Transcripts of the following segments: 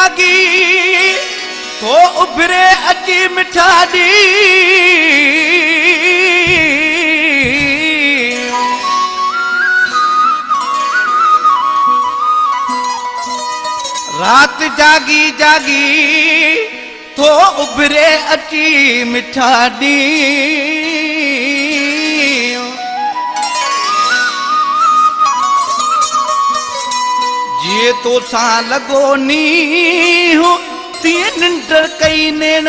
जागी तो उभरे अची मिठा दी रात जागी जागी तो उभरे अची मिठा दी ये तो सा लगो नी हो तीन निंडर कई नेन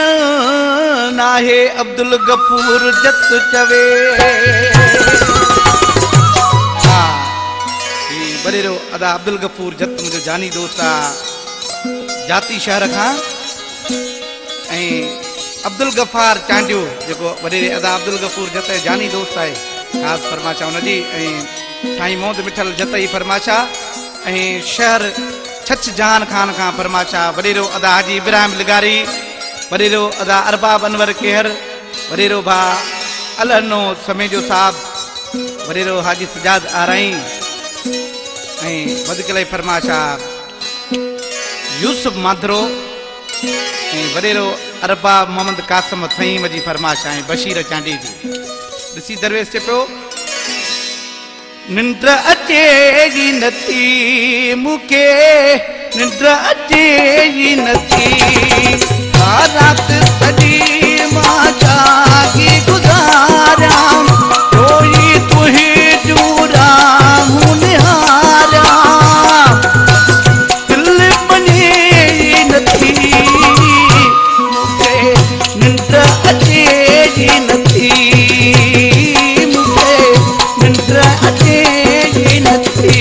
नाहे अब्दुल गफूर जत चवे हाँ बड़ेरो अदा अब्दुल गफूर जत मुझे जानी दोस्त जाती शहर खां अब्दुल गफार चांडियो जो वडेरे अदा अब्दुल गफूर जत जानी दोस्त है खास फरमाशा उन जी साईं मोहम्मद मिठल जत ही फरमाशा शहर छछ जहान खान खां फरमाशा वडेरो अदा हाजी इब्राहिम लिगारी वडेरो अदा अरबाब अनवर केहर वडेरो भा अलहनो समेजो साहब वडेरो हाजी सजाद आराई वधकले फरमाशा यूसुफ माधरो वडेरो अरबाब मोहम्मद कासम थईम जी फरमाशा बशीर चांडी जी ऋषि दरवेश चे पियो निंद्र अचे ही नथी मुके निंद्र अचे ही नथी रात सजी मां जागी गुजारा कोई तुही जूरा मुनिहारा दिल मने नथी मुके निंद्र अचे ही नथी मुके निंद्र अचे ही नथी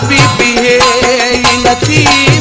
बीबी है नथी